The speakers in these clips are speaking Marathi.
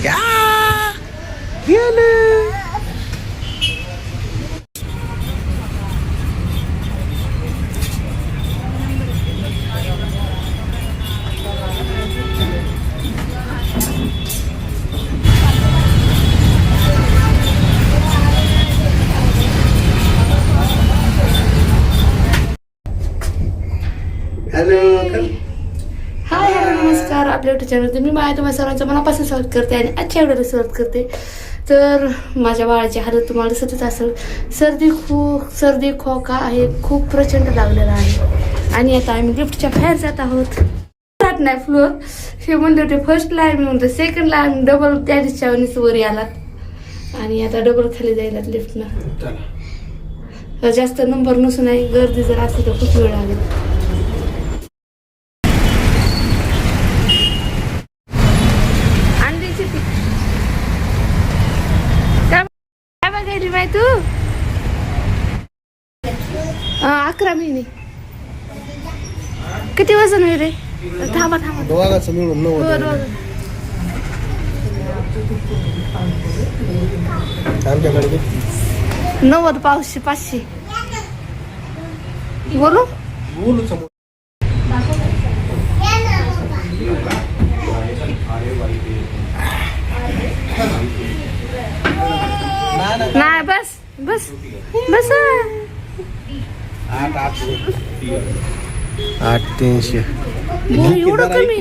हाय हॅलो नमस्कार. आपल्या युट्यूब चॅनल मी माया तुम्हाला सर्वांचं मनापासून स्वागत करते आणि आजच्या व्हिडिओला सुरुवात करते. तर माझ्या बाळाची हालत तुम्हाला दिसतच असेल. सर्दी खोका आहे, खूप प्रचंड लागलेला आहे. आणि आता आम्ही लिफ्टच्या बाहेर जात आहोत. राहत नाही फ्लोअर हे म्हणले होते फर्स्टला आहे, मी म्हणतो सेकंडला आम्ही डबल त्या दिवशीच्या वर आलात आणि आता डबल खाली जायला लिफ्टनं. जास्त नंबर नसून नाही, गर्दी जर असली तर खूप वेळ लागेल. काय तू 11 महिने किती वजन आहे रे? थांबा दोघांचं मिळून 90. आमच्याकडे 90 500 बोलू नाही. बस बस बस 8,300. एवढं कमी?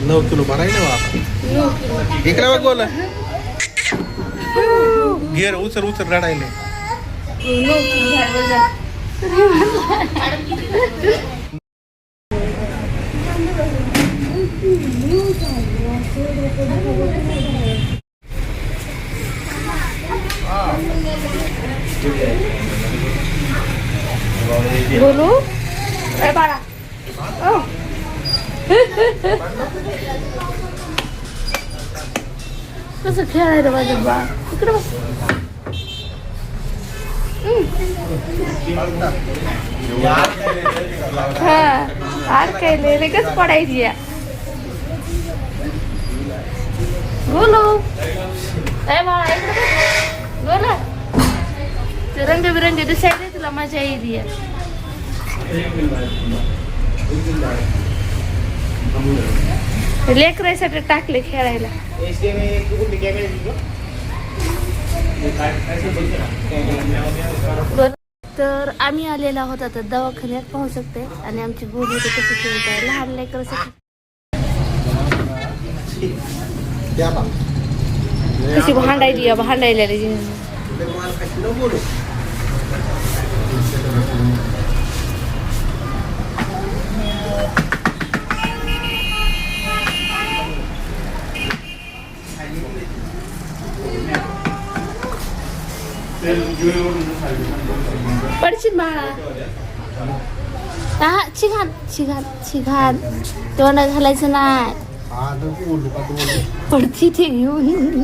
नऊ किलो भरायला बाप. इकडे बघ बोला. घेर उचल रडायले. बोलू ए बाळा. कसं खेळायला माझं बाळ. इकडे बस. काय लगेच पडायची या. बोलू ए बाळा इकडे बोला. ते रंगबिरंगी दिसायला तुला मजा येईल या. लेकरासाठी टाकले खेळायला. तर आम्ही आलेला आहोत आता दवाखान्यात, पाहू शकते. आणि आमची गोळी कशी खेळत आहे लहान लेकरासाठी. कशी भांडायली भांडायला पडशील बाळा. हा शिघान तोंड घालायचं नाही. पडती ते घेऊन.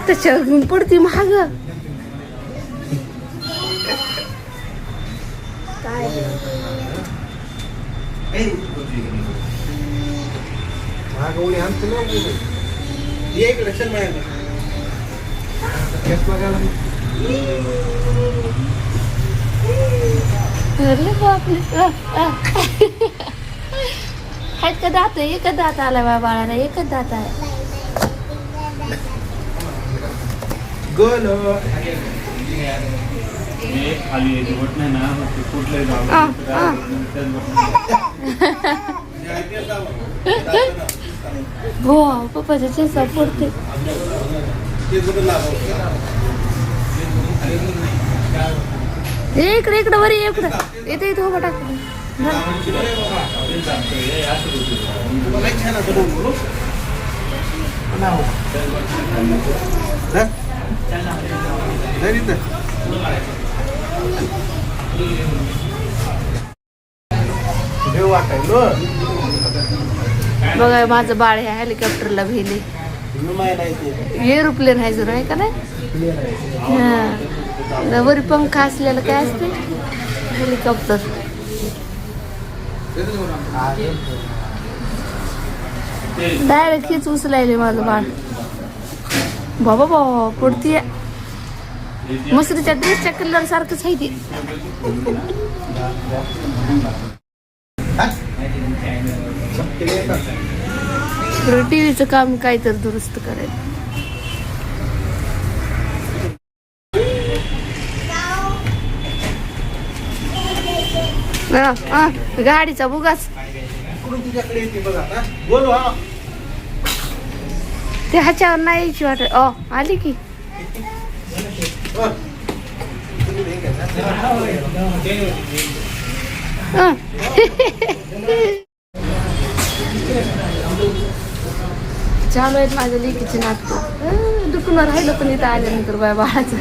त्याच्यावर घेऊन पडती महाग. आहेत का दात? एकच दात आला बा बाळाला, एकच दात आहे. हो पप्पाच्या चेसा पडते. इकडे वर इकडे येते इथे उभा टाक. लई छान असं डोंगर बोलू. नाव. हा? नाही तिथं. देव वाटायलो. बघा माझं बाळ ह्या हेलिकॉप्टरला भिले. एरोप्लेन आहे जर आहे का नाही हा वरी पंखा असलेलं काय असते हेलिकॉप्टर. डायरेक्ट हेच उचलायले माझं बाळ. बाबा बाबा पडतीये. मसरीच्या ड्रेसच्या कलर सारखंच आहे ती. टीव्हीचं काम काय तर दुरुस्त करायचं. गाडीचा बुगाच तुझ्याकडे येते बघा आता. बोलू हा. ते ह्याच्यावर नाही यायची वाटत. आली की चालू आहेत माझ्या लेकीचे नाटक. दुखणं राहिलं पण इथं आल्यानंतर बाय बाळाचं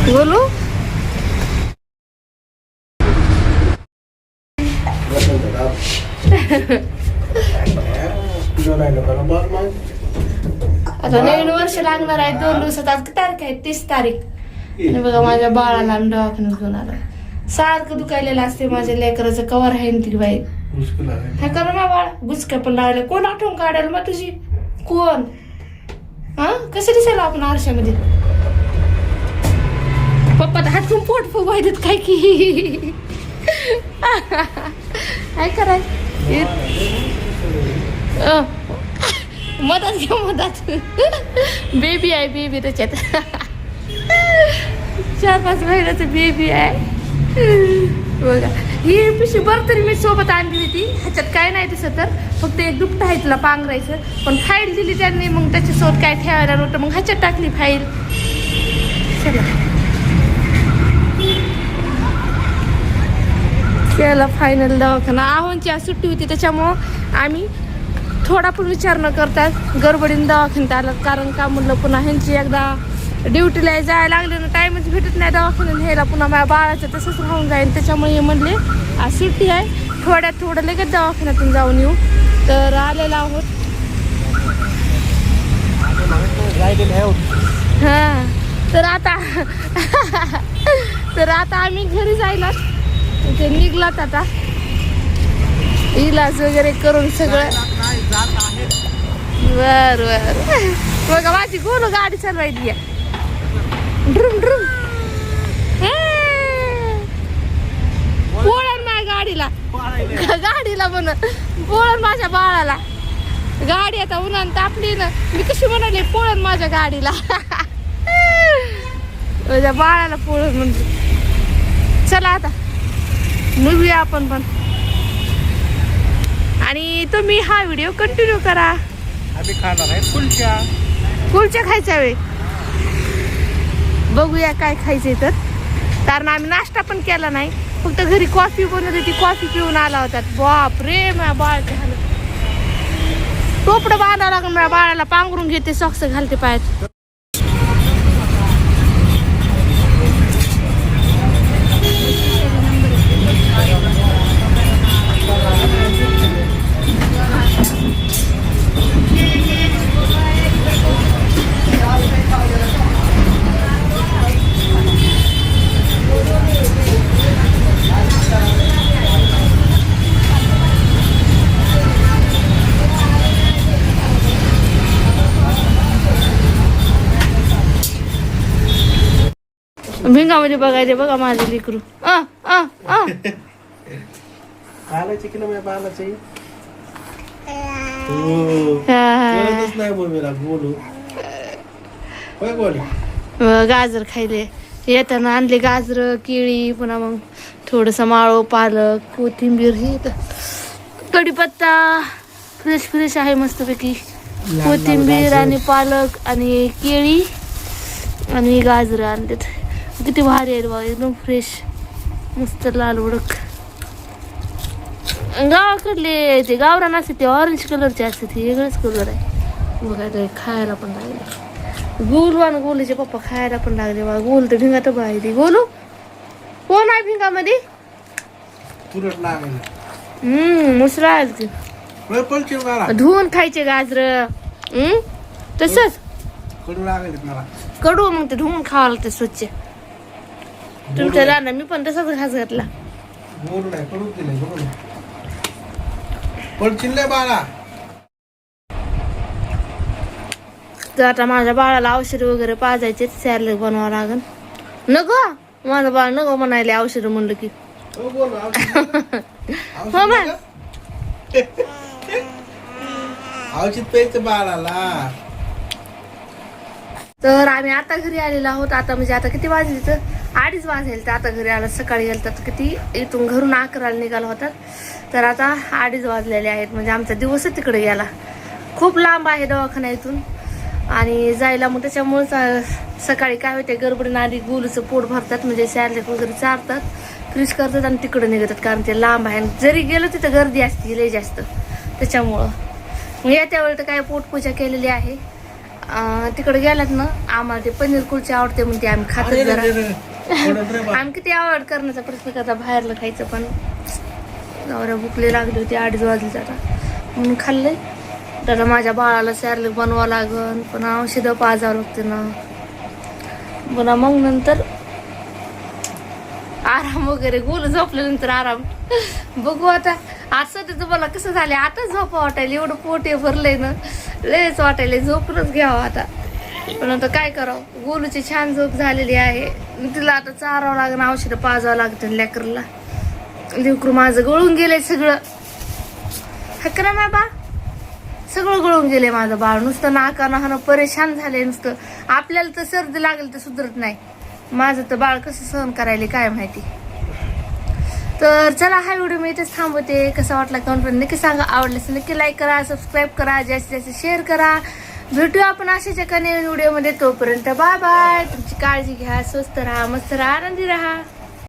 बोलू. आता नवीन वर्ष लागणार आहे 2 दिवसात. आज तारीख आहे 30 तारीख. आणि बघा माझ्या बाळाला दवाखान्यात घेऊन आला. सारखं दुखायलेलं असते माझ्या लेकराचं. कवर आहे ती बाई हे करू ना बाळ. गुचक्या पण लागले. कोण आठवून काढायला मग तुझी कोण. हा कसं दिसायला आपण आरशामध्ये. पप्पा हातून पोट फुगवायचं काय की काय कराय मदत घ्या मदत. बेबी आहे बेबी त्याच्यात 4-5 महिन्याचं बेबी आहे बघा. ही पिशवी बरं तरी मी सोबत आणली होती. ह्याच्यात काय नाही दिसत तर फक्त एक दुपटं आहे तिला पांघरायचं. पण फाईल दिली त्यांनी मग त्याच्यासोबत काय ठेवायला नव्हतं मग ह्याच्यात टाकली फाईल. चला केला फायनल दवाखाना. आहोंची आज सुट्टी होती त्याच्यामुळं आम्ही थोडा पण विचार न करता गडबडीने दवाखान्यात आलं. कारण का म्हणलं पुन्हा ह्यांची एकदा ड्युटीला जायला लागले ना टाईमच भेटत नाही दवाखान्यात न्यायला. पुन्हा माझ्या बाळाचं तसंच राहून जाईल. त्याच्यामुळे हे म्हणले आज सुट्टी आहे थोडं लगेच दवाखान्यातून जाऊन येऊ. तर आलेलो आहोत. हां तर आता आम्ही घरी जायला ते निघलात. आता इलाज वगैरे करून सगळं. बर बघा माझी गोल गाडी चालवायची. ड्रुम ड्रुम पोळण माझ्या गाडीला म्हण पोळण माझ्या बाळाला. गाडी आता उन्हान तापली ना मी कशी म्हणाले पोळण माझ्या गाडीला माझ्या बाळाला पोळण म्हणजे. चला आता निघूया आपण पण. आणि तुम्ही हा व्हिडिओ कंटिन्यू करा. आम्ही खाणार आहे कुलच्या खायच्या वेळ बघूया काय खायचंय तर. कारण आम्ही नाश्ता पण केला नाही. फक्त घरी कॉफी बनवली ती कॉफी पिऊन आला होता. बाप रे माझ्या बाळाच्या हालत. टोपडं बांधावं लागून माझ्या बाळाला पांघरून घेते सॉक्स घालते पायात. भिंगामध्ये बघायचे बघा माझे लेकरू. आलायची की ना बालाची गाजर खायले येताना आणले. गाजर केळी पुन्हा मग थोडस माळो पालक कोथिंबीर हे कढीपत्ता फ्रेश आहे मस्तपैकी. कोथिंबीर आणि पालक आणि केळी आणि गाजर आणलेत. किती भारी आहे बघा, एकदम फ्रेश, मस्त लाल उडक. गावाकडले ते गावरान असते ते ऑरेंज कलरचे असते, ते वेगळंच कलर आहे बघा. ते खायला पण लागले गोलू आणि गोलूचे पप्पा खायला पण लागले बघा. गोल तर भिंगात बाहेर ती. गोलू कोण आहे भिंगामध्ये? तुरट लागेल. मुसरा आलती. पळची मला धुवून खायचे गाजर. तसंच कडू लागेल मला. कडू मग ते धुवून खावं लागतं स्वच्छ. तुमच्या राहणार मी पण तसाच घास घातला. बोलू नाही कडू दिले बघू. पळचिन नाही बाळा. तर आता माझ्या बाळाला औषध वगैरे पाजायचे, सॅरलेक बनवावं लागेल. नको माझं बाळ नको म्हणायले औषध म्हणलं की. हो बोल. हो मग औषध प्यायचं बाळाला. तर आम्ही आता घरी आलेलो आहोत. आता म्हणजे आता किती वाजले तर 2:30 वाजले. तर आता घरी आला. सकाळी गेलं तर किती इथून घरून 11ला निघाला होता. तर आता 2:30 वाजलेले आहेत. म्हणजे आमचा दिवसच तिकडे गेला. खूप लांब आहे दवाखाना इथून आणि जायला. मग त्याच्यामुळेच सकाळी काय होते गडबडीनं आधी गोलूचं पोट भरतात, म्हणजे सॅरलेक वगैरे चारतात, फ्रीज करतात आणि तिकडे निघतात. कारण ते लांब आहे. जरी गेलो तिथं गर्दी असते लय जास्त, त्याच्यामुळं मग येत्या वेळी तर काय पोटपूजा केलेली आहे. तिकडे गेलात ना आम्हाला ते पनीर कुलचे आवडते म्हणते, आम्ही खातो जरा. आम्ही किती आवड करण्याचा प्रश्न करता बाहेरला खायचं, पण नवऱ्या भुकले लागली होती. 2:30 वाजले आता म्हणून खाल्लंय. तर माझ्या बाळाला सॅरलेक बनवावं लागन, पण औषधं पाजावं लागते ना पुन्हा. मग नंतर आराम वगैरे. गोल झोपल्यानंतर आराम बघू. आता आज सध्या तुम्हाला कसं झालं, आता झोपा वाटायला. एवढं पोटे भरलंय ना, लयच वाटायला झोपूनच घ्यावं आता. पण आता काय करावं, गोलूची छान झोप झालेली आहे. तिला आता चारावं लागेल, औषधं पाजावं लागतं लेकरला. लेकरू माझं गळून गेलंय सगळं. हकरा बाबा, सगळं गळून गेलंय माझं बाळ. नुसतं नाकानं परेशान झालंय नुसतं. आपल्याला तर सर्दी लागेल तर सुधरत नाही, माझं तर बाळ कसं सहन करायला काय माहिती. तर चला हा व्हिडिओ मी इथेच थांबवते. कसा वाटला कमेंट मध्ये नक्की सांगा. आवडल्यास नक्की लाईक करा, सबस्क्राईब करा, जास्तीत जास्त शेअर करा. भेटूया आपण अशाच एका नवीन व्हिडिओमध्ये. तोपर्यंत बाय बाय. तुमची काळजी घ्या, स्वस्त राहा, मस्त राहा, आनंदी राहा.